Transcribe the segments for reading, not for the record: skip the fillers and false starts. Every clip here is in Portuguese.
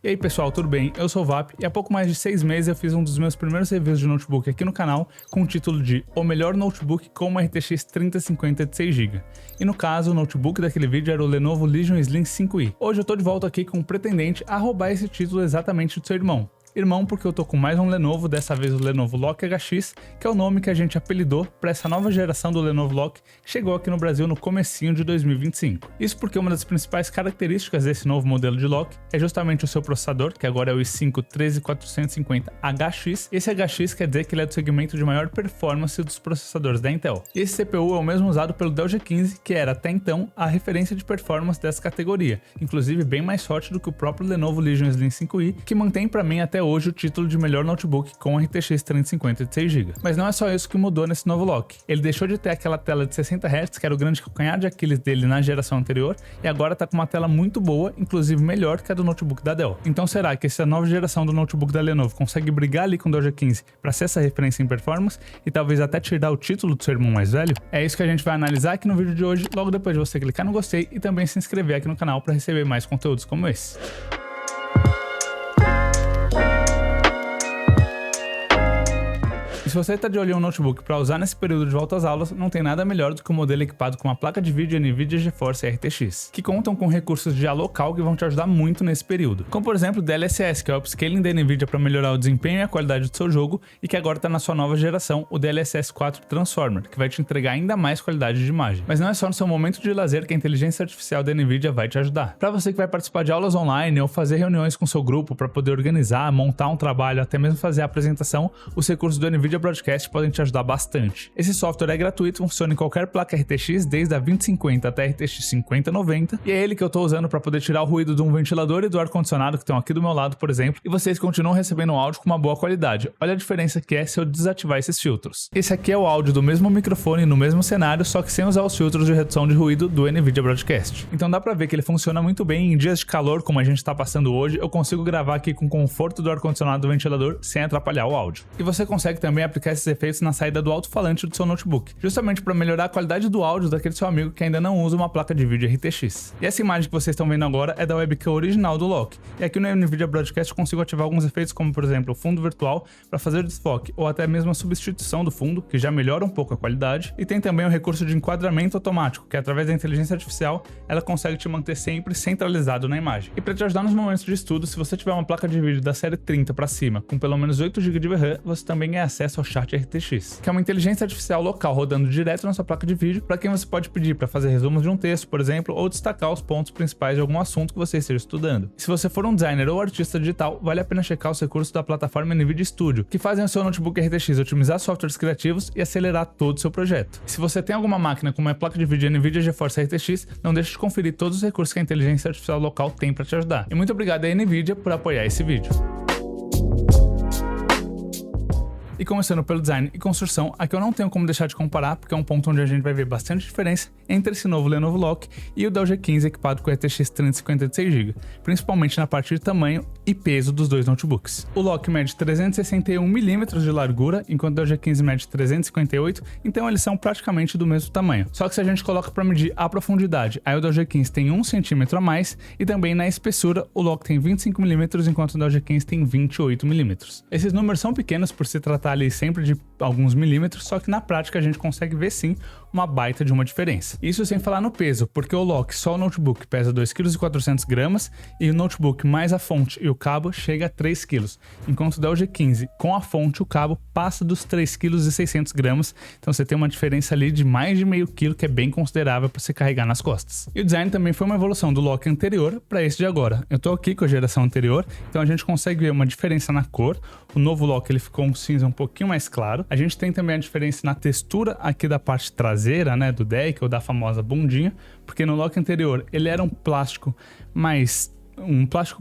E aí pessoal, tudo bem? Eu sou o Vap e há pouco mais de 6 meses eu fiz um dos meus primeiros reviews de notebook aqui no canal com o título de O Melhor Notebook com uma RTX 3050 de 6GB. E no caso, o notebook daquele vídeo era o Lenovo Legion Slim 5i. Hoje eu tô de volta aqui com um pretendente a roubar esse título exatamente do seu irmão. Irmão, porque eu tô com mais um Lenovo, dessa vez o Lenovo Lock HX, que é o nome que a gente apelidou para essa nova geração do Lenovo Lock que chegou aqui no Brasil no comecinho de 2025. Isso porque uma das principais características desse novo modelo de Lock é justamente o seu processador, que agora é o i5-13450HX. Esse HX quer dizer que ele é do segmento de maior performance dos processadores da Intel. E esse CPU é o mesmo usado pelo Dell G15, que era até então a referência de performance dessa categoria, inclusive bem mais forte do que o próprio Lenovo Legion Slim 5i, que mantém para mim até hoje o título de melhor notebook com RTX 3050 de 6GB. Mas não é só isso que mudou nesse novo Lock. Ele deixou de ter aquela tela de 60 Hz, que era o grande calcanhar de Aquiles dele na geração anterior, e agora tá com uma tela muito boa, inclusive melhor que a do notebook da Dell. Então será que essa nova geração do notebook da Lenovo consegue brigar ali com o Dell G15 para ser essa referência em performance e talvez até tirar o título do seu irmão mais velho? É isso que a gente vai analisar aqui no vídeo de hoje, logo depois de você clicar no gostei e também se inscrever aqui no canal para receber mais conteúdos como esse. E se você está de olho em um notebook para usar nesse período de volta às aulas, não tem nada melhor do que um modelo equipado com uma placa de vídeo NVIDIA GeForce RTX, que contam com recursos de IA local que vão te ajudar muito nesse período. Como por exemplo o DLSS, que é o upscaling da NVIDIA para melhorar o desempenho e a qualidade do seu jogo, e que agora está na sua nova geração, o DLSS 4 Transformer, que vai te entregar ainda mais qualidade de imagem. Mas não é só no seu momento de lazer que a inteligência artificial da NVIDIA vai te ajudar. Para você que vai participar de aulas online ou fazer reuniões com seu grupo para poder organizar, montar um trabalho, até mesmo fazer a apresentação, os recursos do NVIDIA Broadcast podem te ajudar bastante. Esse software é gratuito, funciona em qualquer placa RTX, desde a 2050 até a RTX 5090, e é ele que eu tô usando para poder tirar o ruído de um ventilador e do ar-condicionado que estão aqui do meu lado, por exemplo, e vocês continuam recebendo um áudio com uma boa qualidade. Olha a diferença que é se eu desativar esses filtros. Esse aqui é o áudio do mesmo microfone no mesmo cenário, só que sem usar os filtros de redução de ruído do NVIDIA Broadcast. Então dá pra ver que ele funciona muito bem em dias de calor, como a gente tá passando hoje. Eu consigo gravar aqui com o conforto do ar-condicionado do ventilador sem atrapalhar o áudio. E você consegue também aplicar esses efeitos na saída do alto-falante do seu notebook, justamente para melhorar a qualidade do áudio daquele seu amigo que ainda não usa uma placa de vídeo RTX. E essa imagem que vocês estão vendo agora é da webcam original do Lock. E aqui no NVIDIA Broadcast eu consigo ativar alguns efeitos, como por exemplo o fundo virtual para fazer desfoque, ou até mesmo a substituição do fundo, que já melhora um pouco a qualidade. E tem também o recurso de enquadramento automático, que através da inteligência artificial ela consegue te manter sempre centralizado na imagem. E para te ajudar nos momentos de estudo, se você tiver uma placa de vídeo da série 30 para cima, com pelo menos 8 GB de VRAM, você também ganha acesso ao Chat RTX, que é uma inteligência artificial local rodando direto na sua placa de vídeo, para quem você pode pedir para fazer resumos de um texto, por exemplo, ou destacar os pontos principais de algum assunto que você esteja estudando. E se você for um designer ou artista digital, vale a pena checar os recursos da plataforma NVIDIA Studio, que fazem o seu notebook RTX otimizar softwares criativos e acelerar todo o seu projeto. E se você tem alguma máquina com uma placa de vídeo NVIDIA GeForce RTX, não deixe de conferir todos os recursos que a inteligência artificial local tem para te ajudar. E muito obrigado à NVIDIA por apoiar esse vídeo. E começando pelo design e construção, aqui eu não tenho como deixar de comparar, porque é um ponto onde a gente vai ver bastante diferença entre esse novo Lenovo Lock e o Dell G15 equipado com RTX 3050 de 6GB, principalmente na parte de tamanho e peso dos dois notebooks. O Lock mede 361mm de largura, enquanto o Dell G15 mede 358, então eles são praticamente do mesmo tamanho. Só que se a gente coloca para medir a profundidade, aí o Dell G15 tem 1 cm a mais, e também na espessura o Lock tem 25mm, enquanto o Dell G15 tem 28mm. Esses números são pequenos por se tratar ali sempre de alguns milímetros, só que na prática a gente consegue ver sim uma baita de uma diferença. Isso sem falar no peso, porque o Lock, só o notebook, pesa 2,4 kg e o notebook mais a fonte e o cabo chega a 3 kg, enquanto o Dell G15 com a fonte e o cabo passa dos 3,6 kg, então você tem uma diferença ali de mais de meio quilo, que é bem considerável para você carregar nas costas. E o design também foi uma evolução do Lock anterior para esse de agora. Eu tô aqui com a geração anterior, então a gente consegue ver uma diferença na cor. O novo Lock ele ficou um cinza um pouquinho mais claro. A gente tem também a diferença na textura aqui da parte traseira, né, do deck ou da famosa bundinha, porque no Lock anterior ele era um plástico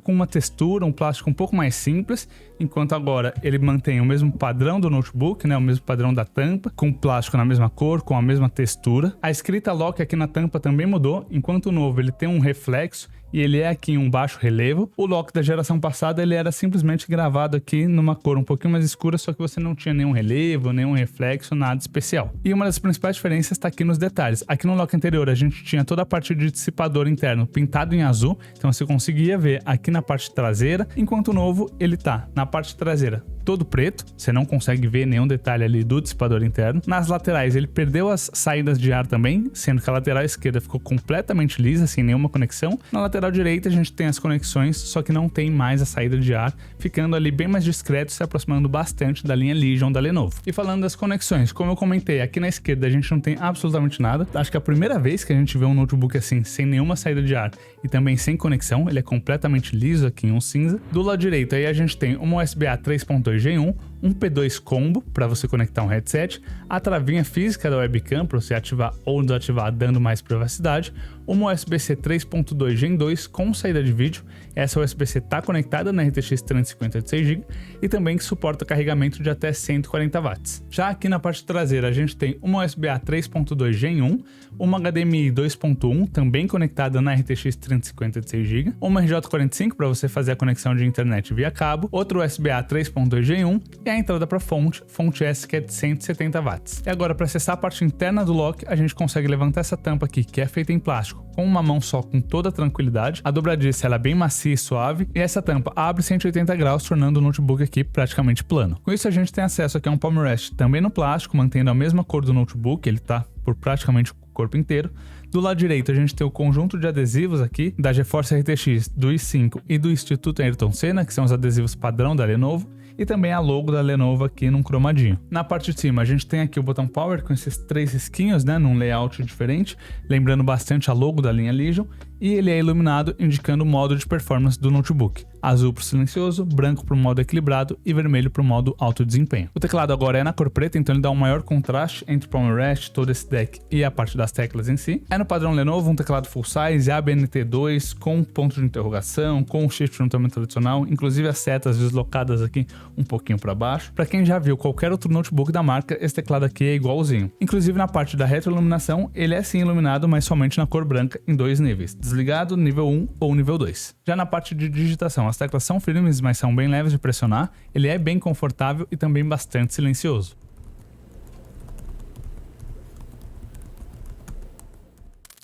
com uma textura, um plástico um pouco mais simples, enquanto agora ele mantém o mesmo padrão do notebook, né, o mesmo padrão da tampa, com o plástico na mesma cor, com a mesma textura. A escrita Lock aqui na tampa também mudou, enquanto o novo ele tem um reflexo e ele é aqui em um baixo relevo. O lock da geração passada ele era simplesmente gravado aqui numa cor um pouquinho mais escura, só que você não tinha nenhum relevo, nenhum reflexo, nada especial. E uma das principais diferenças está aqui nos detalhes. Aqui no lock anterior a gente tinha toda a parte de dissipador interno pintado em azul, então você conseguia ver aqui na parte traseira, enquanto o novo ele tá na parte traseira todo preto, você não consegue ver nenhum detalhe ali do dissipador interno. Nas laterais ele perdeu as saídas de ar também, sendo que a lateral esquerda ficou completamente lisa, sem nenhuma conexão. Na lateral direita a gente tem as conexões, só que não tem mais a saída de ar, ficando ali bem mais discreto, se aproximando bastante da linha Legion da Lenovo. E falando das conexões, como eu comentei, aqui na esquerda a gente não tem absolutamente nada. Acho que é a primeira vez que a gente vê um notebook assim, sem nenhuma saída de ar e também sem conexão, ele é completamente liso aqui em um cinza. Do lado direito aí a gente tem uma USB-A 3.2 Gen 1, um P2 combo para você conectar um headset, a travinha física da webcam para você ativar ou desativar dando mais privacidade, uma USB-C 3.2 Gen 2 com saída de vídeo. Essa USB-C está conectada na RTX 3050 de 6GB e também que suporta carregamento de até 140 watts. Já aqui na parte traseira a gente tem uma USB-A 3.2 Gen 1, uma HDMI 2.1 também conectada na RTX 3050 de 6GB, uma RJ45 para você fazer a conexão de internet via cabo, outro USB-A 3.2 Gen 1 e a entrada para fonte S que é de 170 watts. E agora para acessar a parte interna do lock a gente consegue levantar essa tampa aqui que é feita em plástico com uma mão só com toda a tranquilidade. A dobradiça ela é bem macia e suave e essa tampa abre 180 graus tornando o notebook aqui praticamente plano. Com isso a gente tem acesso aqui a um palm rest também no plástico, mantendo a mesma cor do notebook, ele tá por praticamente o corpo inteiro. Do lado direito a gente tem o conjunto de adesivos aqui da GeForce RTX, do i5 e do Instituto Ayrton Senna, que são os adesivos padrão da Lenovo, e também a logo da Lenovo aqui num cromadinho. Na parte de cima a gente tem aqui o botão Power com esses 3 risquinhos, né, num layout diferente, lembrando bastante a logo da linha Legion, e ele é iluminado indicando o modo de performance do notebook. Azul para o silencioso, branco para o modo equilibrado e vermelho para o modo alto desempenho. O teclado agora é na cor preta, então ele dá um maior contraste entre o palm rest, todo esse deck e a parte das teclas em si. É no padrão Lenovo, um teclado full size, ABNT2, com ponto de interrogação, com shift no tamanho tradicional, inclusive as setas deslocadas aqui um pouquinho para baixo. Para quem já viu qualquer outro notebook da marca, esse teclado aqui é igualzinho. Inclusive na parte da retroiluminação, ele é sim iluminado, mas somente na cor branca em 2 níveis. Desligado, nível 1 ou nível 2. Já na parte de digitação, as teclas são firmes, mas são bem leves de pressionar, ele é bem confortável e também bastante silencioso.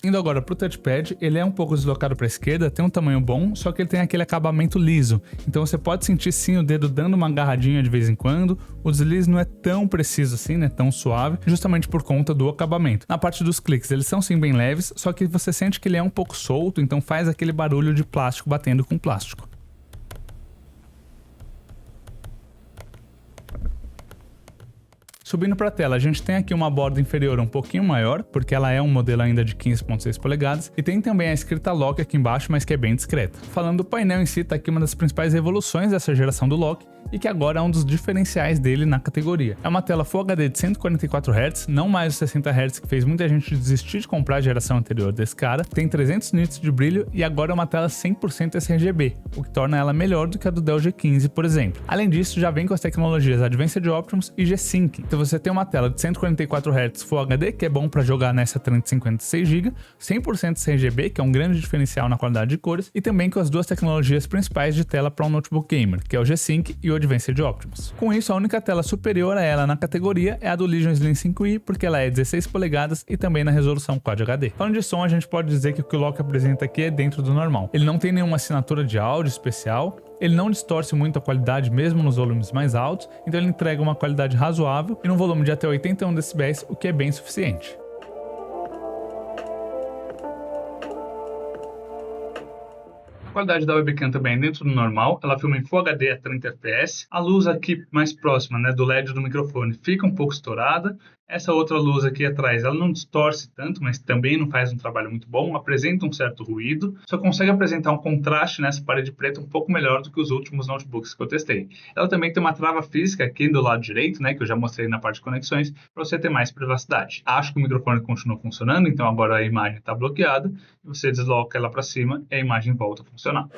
Indo agora para o touchpad, ele é um pouco deslocado para a esquerda, tem um tamanho bom, só que ele tem aquele acabamento liso, então você pode sentir sim o dedo dando uma agarradinha de vez em quando. O deslize não é tão preciso assim, né, tão suave, justamente por conta do acabamento. Na parte dos cliques, eles são sim bem leves, só que você sente que ele é um pouco solto, então faz aquele barulho de plástico batendo com plástico. Subindo para a tela, a gente tem aqui uma borda inferior um pouquinho maior, porque ela é um modelo ainda de 15.6 polegadas, e tem também a escrita Lock aqui embaixo, mas que é bem discreta. Falando do painel em si, tá aqui uma das principais revoluções dessa geração do Lock, e que agora é um dos diferenciais dele na categoria. É uma tela Full HD de 144 Hz, não mais os 60 Hz que fez muita gente desistir de comprar a geração anterior desse cara, tem 300 nits de brilho e agora é uma tela 100% sRGB, o que torna ela melhor do que a do Dell G15, por exemplo. Além disso, já vem com as tecnologias Advanced Options e G-Sync, então você tem uma tela de 144 Hz Full HD, que é bom para jogar nessa 3050 6GB, 100% sRGB, que é um grande diferencial na qualidade de cores, e também com as duas tecnologias principais de tela para um notebook gamer, que é o G-Sync e o Advanced Options. Com isso, a única tela superior a ela na categoria é a do Legion Slim 5i, porque ela é 16 polegadas e também na resolução Quad HD. Falando de som, a gente pode dizer que o que o Lock apresenta aqui é dentro do normal. Ele não tem nenhuma assinatura de áudio especial, ele não distorce muito a qualidade mesmo nos volumes mais altos, então ele entrega uma qualidade razoável e num volume de até 81 dB, o que é bem suficiente. A qualidade da webcam também é dentro do normal, ela filma em Full HD a 30 fps. A luz aqui mais próxima, né, do LED do microfone fica um pouco estourada. Essa outra luz aqui atrás, ela não distorce tanto, mas também não faz um trabalho muito bom, apresenta um certo ruído, só consegue apresentar um contraste nessa parede preta um pouco melhor do que os últimos notebooks que eu testei. Ela também tem uma trava física aqui do lado direito, né, que eu já mostrei na parte de conexões, para você ter mais privacidade. Acho que o microfone continua funcionando, então agora a imagem está bloqueada, e você desloca ela para cima e a imagem volta a funcionar.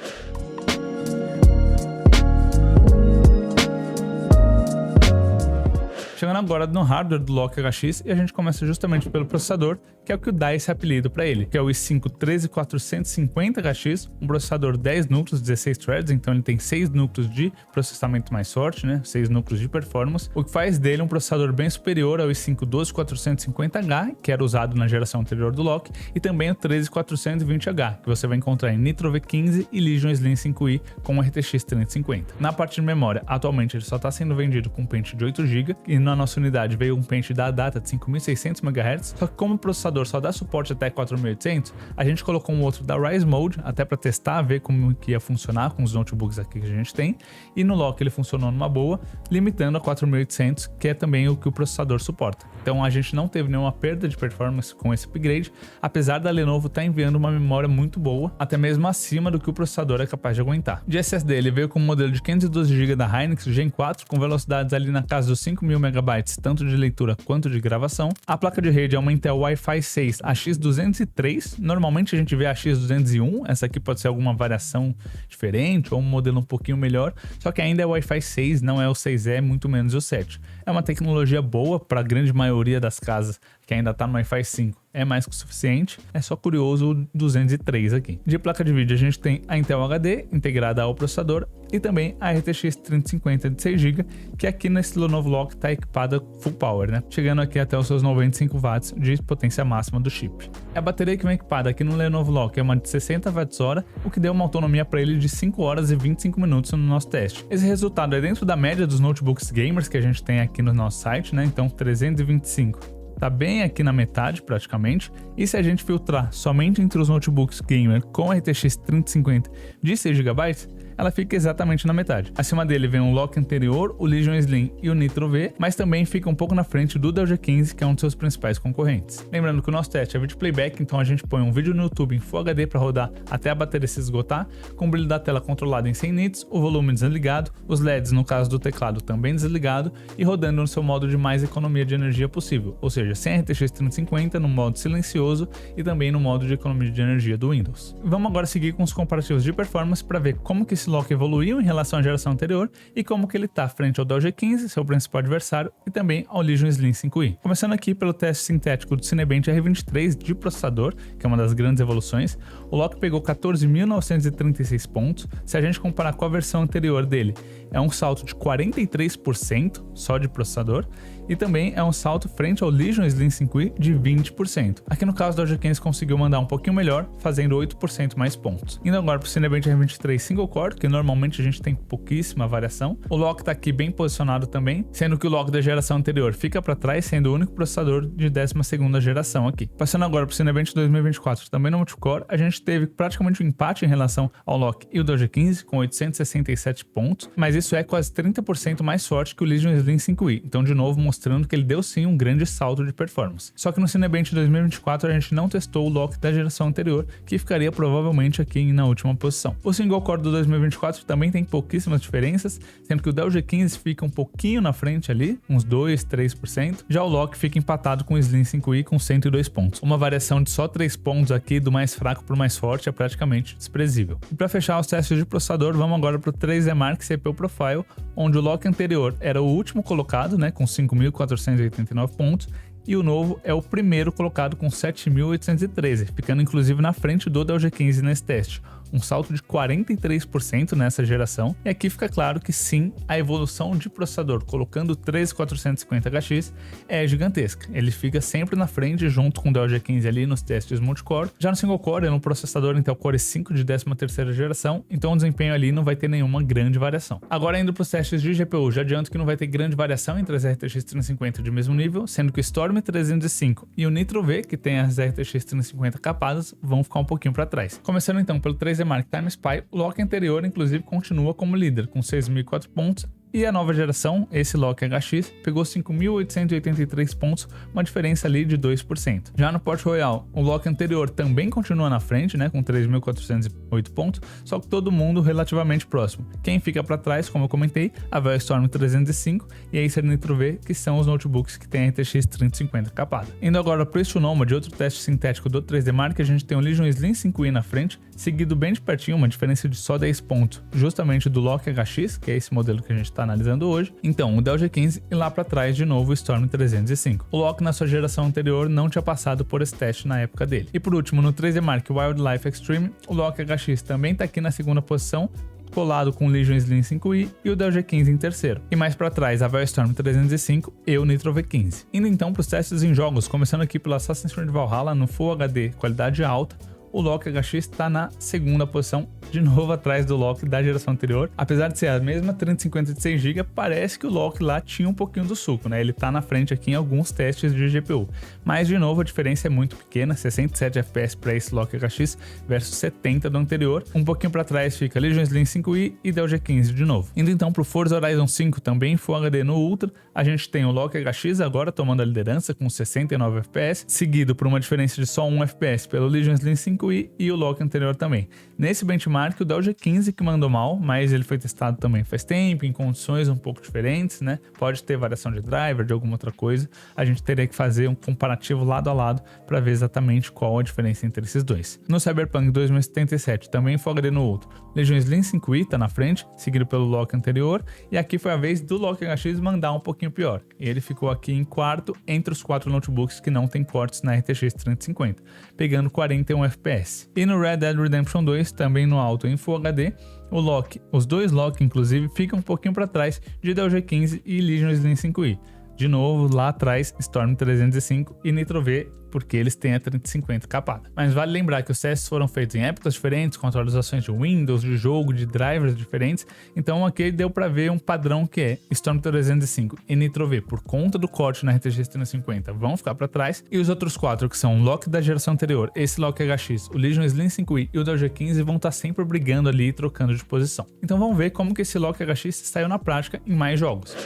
Chegando agora no hardware do Lock HX, e a gente começa justamente pelo processador, que é o que dá esse apelido para ele, que é o i5 13450HX, um processador 10 núcleos, 16 threads, então ele tem 6 núcleos de processamento mais forte, né? 6 núcleos de performance, o que faz dele um processador bem superior ao i5 12450H, que era usado na geração anterior do Lock, e também o 13420H, que você vai encontrar em Nitro V15 e Legion Slim 5i com o RTX 3050. Na parte de memória, atualmente ele só está sendo vendido com pente de 8GB, e na nossa unidade veio um pente da Adata de 5600 MHz, só que como o processador só dá suporte até 4800, a gente colocou um outro da Rise Mode, até para testar, ver como que ia funcionar com os notebooks aqui que a gente tem, e no Lock ele funcionou numa boa, limitando a 4800, que é também o que o processador suporta. Então a gente não teve nenhuma perda de performance com esse upgrade, apesar da Lenovo estar enviando uma memória muito boa, até mesmo acima do que o processador é capaz de aguentar. De SSD ele veio com um modelo de 512GB da Hynix Gen 4, com velocidades ali na casa dos 5.000 MB, tanto de leitura quanto de gravação. A placa de rede é uma Intel Wi-Fi 6 AX203, normalmente a gente vê a AX201, essa aqui pode ser alguma variação diferente ou um modelo um pouquinho melhor, só que ainda é Wi-Fi 6, não é o 6E, muito menos o 7. É uma tecnologia boa para a grande maioria das casas que ainda está no Wi-Fi 5, é mais que o suficiente, é só curioso o 203 aqui. De placa de vídeo a gente tem a Intel HD integrada ao processador e também a RTX 3050 de 6GB, que aqui nesse Lenovo Lock está equipada full power, né? Chegando aqui até os seus 95 watts de potência máxima do chip. A bateria que vem equipada aqui no Lenovo Lock é uma de 60 Wh, o que deu uma autonomia para ele de 5 horas e 25 minutos no nosso teste. Esse resultado é dentro da média dos notebooks gamers que a gente tem aqui no nosso site, né? Então 325. Tá bem aqui na metade praticamente, e se a gente filtrar somente entre os notebooks gamer com RTX 3050 de 6GB, ela fica exatamente na metade. Acima dele vem o Lock anterior, o Legion Slim e o Nitro V, mas também fica um pouco na frente do Dell G15, que é um dos seus principais concorrentes. Lembrando que o nosso teste é vídeo playback, então a gente põe um vídeo no YouTube em Full HD para rodar até a bateria se esgotar, com o brilho da tela controlado em 100 nits, o volume desligado, os LEDs no caso do teclado também desligado e rodando no seu modo de mais economia de energia possível, ou seja, sem RTX 3050 no modo silencioso e também no modo de economia de energia do Windows. Vamos agora seguir com os comparativos de performance para ver como que esse Lock evoluiu em relação à geração anterior e como que ele está frente ao Dell G15, seu principal adversário, e também ao Legion Slim 5i. Começando aqui pelo teste sintético do Cinebench R23 de processador, que é uma das grandes evoluções, o Lock pegou 14.936 pontos. Se a gente comparar com a versão anterior dele, é um salto de 43% só de processador, e também é um salto frente ao Legion Slim 5i de 20%. Aqui no caso do G15 conseguiu mandar um pouquinho melhor, fazendo 8% mais pontos. Indo agora para o Cinebench R23 Single Core, que normalmente a gente tem pouquíssima variação. O Lock está aqui bem posicionado também, sendo que o Lock da geração anterior fica para trás, sendo o único processador de 12ª geração aqui. Passando agora para o Cinebench 2024, também no multicore, a gente teve praticamente um empate em relação ao Lock e o Dell G15, com 867 pontos, mas isso é quase 30% mais forte que o Legion Slim 5i, então de novo mostrando que ele deu sim um grande salto de performance. Só que no Cinebench 2024 a gente não testou o Lock da geração anterior, que ficaria provavelmente aqui na última posição. O Single Core do 2024 também tem pouquíssimas diferenças, sendo que o Dell G15 fica um pouquinho na frente ali, uns 2, 3%, já o Lock fica empatado com o Slim 5i com 102 pontos. Uma variação de só 3 pontos aqui do mais fraco para o mais forte é praticamente desprezível. E para fechar os testes de processador, vamos agora para o 3D Mark CPU Profile, onde o Lock anterior era o último colocado, né, com 5.489 pontos, e o novo é o primeiro colocado com 7.813, ficando inclusive na frente do Dell G15 nesse teste. Um salto de 43% nessa geração, e aqui fica claro que sim, a evolução de processador colocando o 13450HX é gigantesca. Ele fica sempre na frente junto com o Dell G15 ali nos testes multicore. Já no single core é um processador Intel Core i5 de 13ª geração, então o desempenho ali não vai ter nenhuma grande variação. Agora indo para os testes de GPU, já adianto que não vai ter grande variação entre as RTX 3050 de mesmo nível, sendo que o Storm 305 e o Nitro V, que tem as RTX 3050 capadas, vão ficar um pouquinho para trás. Começando então pelo 3D Mark Time Spy, o Lock anterior inclusive continua como líder, com 6.004 pontos, e a nova geração, esse Lock HX, pegou 5.883 pontos, uma diferença ali de 2%. Já no Port Royal, o Lock anterior também continua na frente, né, com 3.408 pontos, só que todo mundo relativamente próximo. Quem fica para trás, como eu comentei, a Valve Storm 305 e a Acer Nitro V, que são os notebooks que têm a RTX 3050 capada. Indo agora para o Issue Nomad, outro teste sintético do 3D Mark, a gente tem o Legion Slim 5i na frente, seguido bem de pertinho, uma diferença de só 10 pontos, justamente do Lock HX, que é esse modelo que a gente está analisando hoje. Então, o Dell G15 e lá para trás de novo o Storm 305. O Loki na sua geração anterior não tinha passado por esse teste na época dele. E por último, no 3D Mark Wildlife Extreme, o Loki HX também está aqui na segunda posição, colado com o Legion Slim 5i e o Dell G15 em terceiro. E mais para trás, a Storm 305 e o Nitro V15. Indo então para os testes em jogos, começando aqui pelo Assassin's Creed Valhalla no Full HD, qualidade alta. O Loki HX está na segunda posição, de novo atrás do Loki da geração anterior. Apesar de ser a mesma 3050 de 6GB, parece que o Loki lá tinha um pouquinho do suco, né? Ele tá na frente aqui em alguns testes de GPU. Mas, de novo, a diferença é muito pequena, 67 FPS para esse Loki HX versus 70 do anterior. Um pouquinho para trás fica Legion Slim 5i e Dell G15 de novo. Indo então pro Forza Horizon 5, também Full HD no Ultra, a gente tem o Loki HX agora tomando a liderança com 69 FPS, seguido por uma diferença de só 1 FPS pelo Legion Slim 5i e o Loki anterior também. Nesse benchmark, o Dell G15 que mandou mal, mas ele foi testado também faz tempo, em condições um pouco diferentes, né? Pode ter variação de driver, de alguma outra coisa. A gente teria que fazer um comparativo lado a lado para ver exatamente qual a diferença entre esses dois. No Cyberpunk 2077, também Full HD no Ultra, Legion Slim 5i tá na frente, seguido pelo Loki anterior, e aqui foi a vez do Loki HX mandar um pouquinho pior. Ele ficou aqui em quarto entre os 4 notebooks que não tem cortes na RTX 3050, pegando 41 FPS. E no Red Dead Redemption 2, também no alto em Full HD, o Loki, os dois Loki inclusive, ficam um pouquinho para trás de Dell G15 e Legion Slim 5i. De novo, lá atrás, Storm 305 e Nitro V, porque eles têm a 3050 capada. Mas vale lembrar que os testes foram feitos em épocas diferentes, com atualizações de Windows, de jogo, de drivers diferentes, então aqui deu para ver um padrão que é Storm 305 e Nitro V, por conta do corte na RTX 3050, vão ficar para trás, e os outros 4, que são o Loki da geração anterior, esse Loki HX, o Legion Slim 5i e o Dell G15, vão estar sempre brigando ali e trocando de posição. Então vamos ver como que esse Loki HX saiu na prática em mais jogos.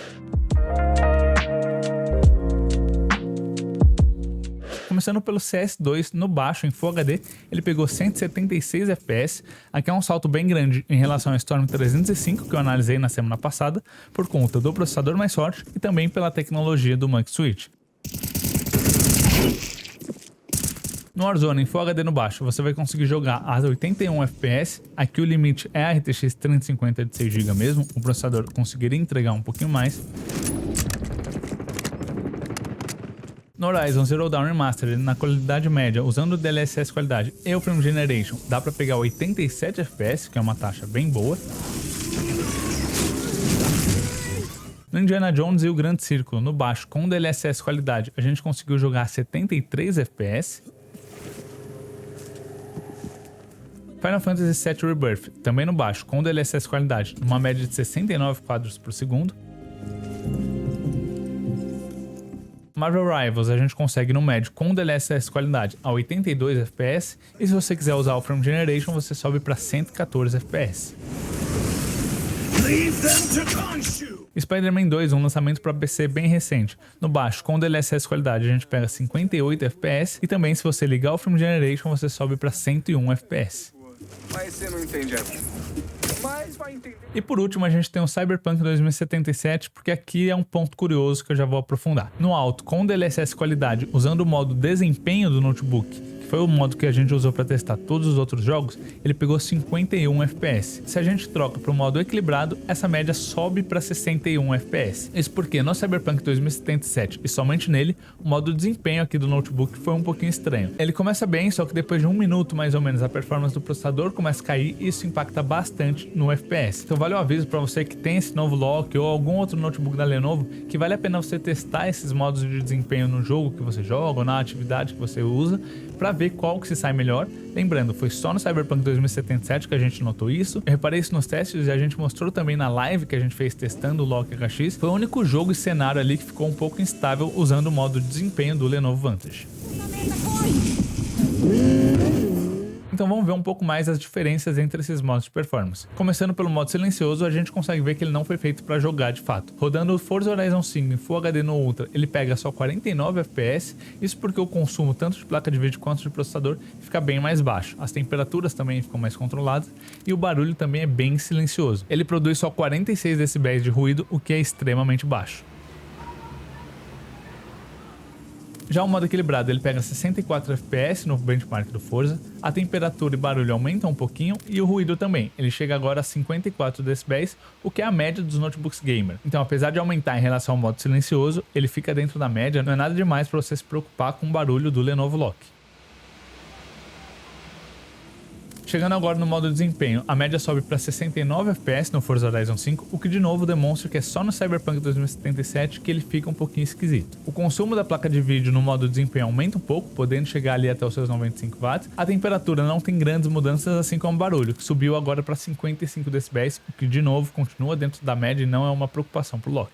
Começando pelo CS2 no baixo em Full HD, ele pegou 176 FPS, aqui é um salto bem grande em relação ao Storm 305 que eu analisei na semana passada, por conta do processador mais forte e também pela tecnologia do Mux Switch. No Warzone em Full HD no baixo, você vai conseguir jogar a 81 FPS, aqui o limite é a RTX 3050 de 6GB mesmo, o processador conseguiria entregar um pouquinho mais. No Horizon Zero Dawn Remastered, na qualidade média, usando o DLSS qualidade e o Frame Generation, dá para pegar 87 FPS, que é uma taxa bem boa. No Indiana Jones e o Grande Círculo, no baixo, com DLSS qualidade, a gente conseguiu jogar 73 FPS. Final Fantasy VII Rebirth, também no baixo, com DLSS qualidade, numa média de 69 quadros por segundo. Marvel Rivals a gente consegue no médio com DLSS qualidade a 82 FPS, e se você quiser usar o Frame Generation você sobe para 114 FPS. Spider-Man 2, um lançamento para PC bem recente. No baixo, com DLSS qualidade, a gente pega 58 FPS, e também se você ligar o Frame Generation você sobe para 101 FPS. Mas você não entende mas vai entender. E por último a gente tem o Cyberpunk 2077, porque aqui é um ponto curioso que eu já vou aprofundar. No alto, com DLSS qualidade, usando o modo desempenho do notebook, que foi o modo que a gente usou para testar todos os outros jogos, ele pegou 51 FPS. Se a gente troca para o modo equilibrado, essa média sobe para 61 FPS. Isso porque no Cyberpunk 2077 e somente nele, o modo desempenho aqui do notebook foi um pouquinho estranho. Ele começa bem, só que depois de 1 minuto mais ou menos a performance do processador começa a cair e isso impacta bastante no FPS. Então vale o aviso para você que tem esse novo Loki ou algum outro notebook da Lenovo, que vale a pena você testar esses modos de desempenho no jogo que você joga ou na atividade que você usa, para ver qual que se sai melhor. Lembrando, foi só no Cyberpunk 2077 que a gente notou isso. Eu reparei isso nos testes e a gente mostrou também na live que a gente fez testando o Loki HX. Foi o único jogo e cenário ali que ficou um pouco instável usando o modo de desempenho do Lenovo Vantage. Então vamos ver um pouco mais as diferenças entre esses modos de performance. Começando pelo modo silencioso, a gente consegue ver que ele não foi feito para jogar de fato. Rodando o Forza Horizon 5 em Full HD no Ultra, ele pega só 49 FPS, isso porque o consumo tanto de placa de vídeo quanto de processador fica bem mais baixo. As temperaturas também ficam mais controladas e o barulho também é bem silencioso. Ele produz só 46 decibéis de ruído, o que é extremamente baixo. Já o modo equilibrado, ele pega 64 FPS no benchmark do Forza, a temperatura e barulho aumentam um pouquinho e o ruído também, ele chega agora a 54 decibéis, o que é a média dos notebooks gamer. Então, apesar de aumentar em relação ao modo silencioso, ele fica dentro da média, não é nada demais para você se preocupar com o barulho do Lenovo Lock. Chegando agora no modo desempenho, a média sobe para 69 FPS no Forza Horizon 5, o que de novo demonstra que é só no Cyberpunk 2077 que ele fica um pouquinho esquisito. O consumo da placa de vídeo no modo desempenho aumenta um pouco, podendo chegar ali até os seus 95 watts. A temperatura não tem grandes mudanças, assim como o barulho, que subiu agora para 55 decibéis, o que de novo continua dentro da média e não é uma preocupação para o Lock.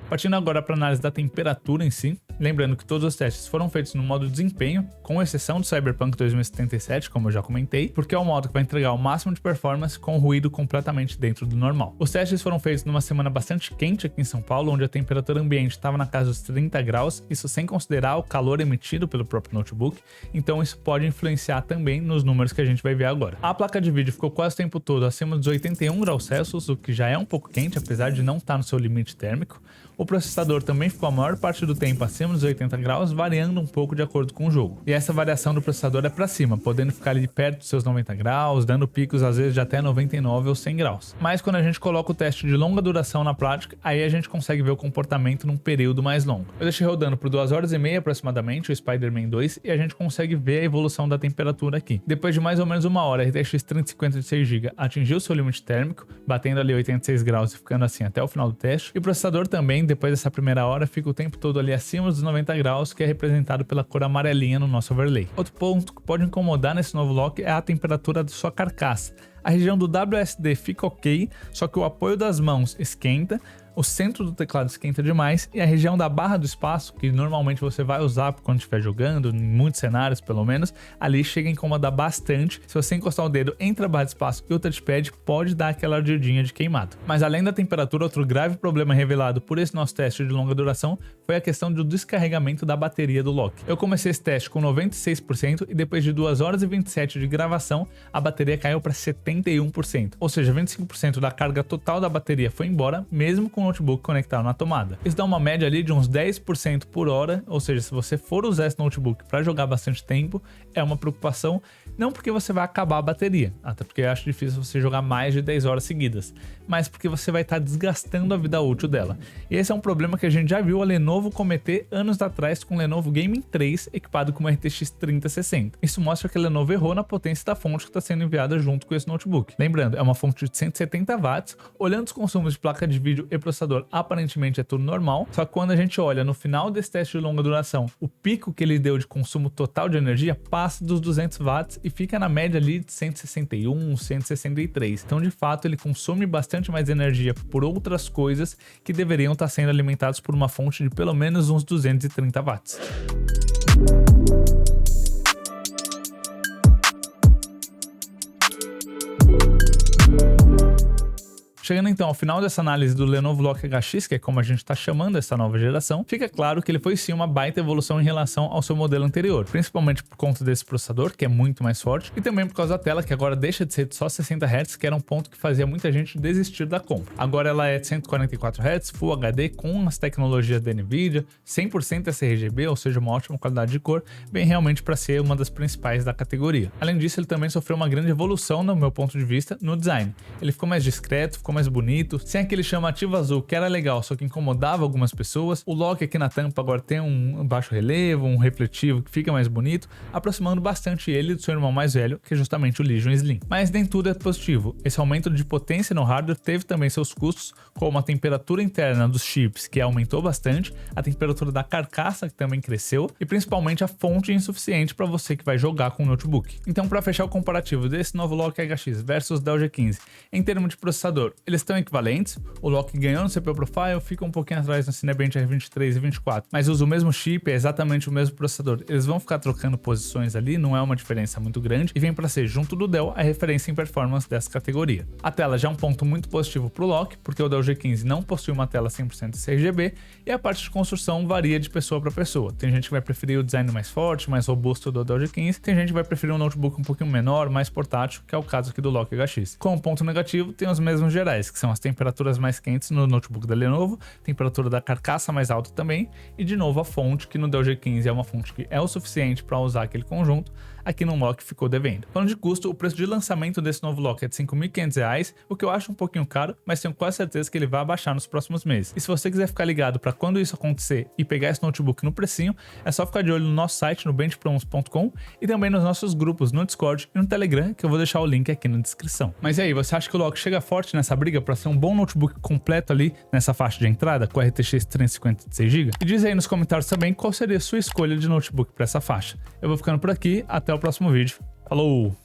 Partindo agora para a análise da temperatura em si, lembrando que todos os testes foram feitos no modo desempenho, com exceção do Cyberpunk 2077, como eu já comentei, porque é o modo que vai entregar o máximo de performance com o ruído completamente dentro do normal. Os testes foram feitos numa semana bastante quente aqui em São Paulo, onde a temperatura ambiente estava na casa dos 30 graus, isso sem considerar o calor emitido pelo próprio notebook, então isso pode influenciar também nos números que a gente vai ver agora. A placa de vídeo ficou quase o tempo todo acima dos 81 graus Celsius, o que já é um pouco quente, apesar de não estar no seu limite térmico. O processador também ficou a maior parte do tempo acima dos 80 graus, variando um pouco de acordo com o jogo. E essa variação do processador é para cima, podendo ficar ali perto dos seus 90 graus, dando picos às vezes de até 99 ou 100 graus. Mas quando a gente coloca o teste de longa duração na prática, aí a gente consegue ver o comportamento num período mais longo. Eu deixei rodando por 2 horas e meia aproximadamente o Spider-Man 2 e a gente consegue ver a evolução da temperatura aqui. Depois de mais ou menos uma hora, a RTX 3050 de 6GB atingiu seu limite térmico, batendo ali 86 graus e ficando assim até o final do teste. E o processador também, depois dessa primeira hora, fica o tempo todo ali acima dos 90 graus, que é representado pela cor amarelinha no nosso overlay. Outro ponto que pode incomodar nesse novo lock é a temperatura da sua carcaça. A região do WSD fica ok, só que o apoio das mãos esquenta, o centro do teclado esquenta demais e a região da barra do espaço, que normalmente você vai usar quando estiver jogando, em muitos cenários pelo menos, ali chega a incomodar bastante. Se você encostar o dedo entre a barra de espaço e o touchpad, pode dar aquela ardidinha de queimado. Mas além da temperatura, outro grave problema revelado por esse nosso teste de longa duração foi a questão do descarregamento da bateria do Lock. Eu comecei esse teste com 96% e depois de 2 horas e 27 de gravação, a bateria caiu para 71%, ou seja, 25% da carga total da bateria foi embora, mesmo com o notebook conectado na tomada. Isso dá uma média ali de uns 10% por hora, ou seja, se você for usar esse notebook para jogar bastante tempo, é uma preocupação, não porque você vai acabar a bateria, até porque eu acho difícil você jogar mais de 10 horas seguidas, mas porque você vai estar desgastando a vida útil dela. E esse é um problema que a gente já viu a Lenovo cometer anos atrás com o Lenovo Gaming 3 equipado com uma RTX 3060. Isso mostra que a Lenovo errou na potência da fonte que está sendo enviada junto com esse notebook. Lembrando, é uma fonte de 170 watts, olhando os consumos de placa de vídeo e processador, aparentemente é tudo normal, só que quando a gente olha no final desse teste de longa duração, o pico que ele deu de consumo total de energia passa dos 200 watts e fica na média ali de 161, 163. Então, de fato, ele consome bastante mais energia por outras coisas que deveriam estar sendo alimentados por uma fonte de pelo menos uns 230 watts. Chegando então ao final dessa análise do Lenovo Lock HX, que é como a gente está chamando essa nova geração, fica claro que ele foi sim uma baita evolução em relação ao seu modelo anterior, principalmente por conta desse processador, que é muito mais forte, e também por causa da tela, que agora deixa de ser de só 60 Hz, que era um ponto que fazia muita gente desistir da compra. Agora ela é de 144 Hz, Full HD, com as tecnologias da Nvidia, 100% sRGB, ou seja, uma ótima qualidade de cor, vem realmente para ser uma das principais da categoria. Além disso, ele também sofreu uma grande evolução, no meu ponto de vista, no design. Ele ficou mais discreto, ficou mais bonito, sem aquele chamativo azul que era legal, só que incomodava algumas pessoas. O lock aqui na tampa agora tem um baixo relevo, um refletivo que fica mais bonito, aproximando bastante ele do seu irmão mais velho, que é justamente o Legion Slim. Mas nem tudo é positivo. Esse aumento de potência no hardware teve também seus custos, como a temperatura interna dos chips, que aumentou bastante, a temperatura da carcaça, que também cresceu, e principalmente a fonte insuficiente para você que vai jogar com o notebook. Então, para fechar o comparativo desse novo Lock HX versus o Dell G15, em termos de processador, eles estão equivalentes. O Lock ganhou no CPU Profile, fica um pouquinho atrás no Cinebench R23 e 24, mas usa o mesmo chip, é exatamente o mesmo processador. Eles vão ficar trocando posições ali, não é uma diferença muito grande, e vem para ser, junto do Dell, a referência em performance dessa categoria. A tela já é um ponto muito positivo para o Lock, porque o Dell G15 não possui uma tela 100% sRGB, e a parte de construção varia de pessoa para pessoa. Tem gente que vai preferir o design mais forte, mais robusto do Dell G15, tem gente que vai preferir um notebook um pouquinho menor, mais portátil, que é o caso aqui do Lock HX. Como ponto negativo, tem os mesmos gerais. temporais, que são as temperaturas mais quentes no notebook da Lenovo, temperatura da carcaça mais alta também, e de novo a fonte, que no Dell G15 é uma fonte que é o suficiente para usar aquele conjunto, aqui no lock ficou devendo. Falando de custo, o preço de lançamento desse novo lock é de R$ 5.500, o que eu acho um pouquinho caro, mas tenho quase certeza que ele vai abaixar nos próximos meses. E se você quiser ficar ligado para quando isso acontecer e pegar esse notebook no precinho, é só ficar de olho no nosso site, no benchpromos.com, e também nos nossos grupos no Discord e no Telegram, que eu vou deixar o link aqui na descrição. Mas e aí, você acha que o lock chega forte nessa briga para ser um bom notebook completo ali nessa faixa de entrada com a RTX 350 de 6GB? E diz aí nos comentários também qual seria a sua escolha de notebook para essa faixa. Eu vou ficando por aqui, até o próximo vídeo. Falou!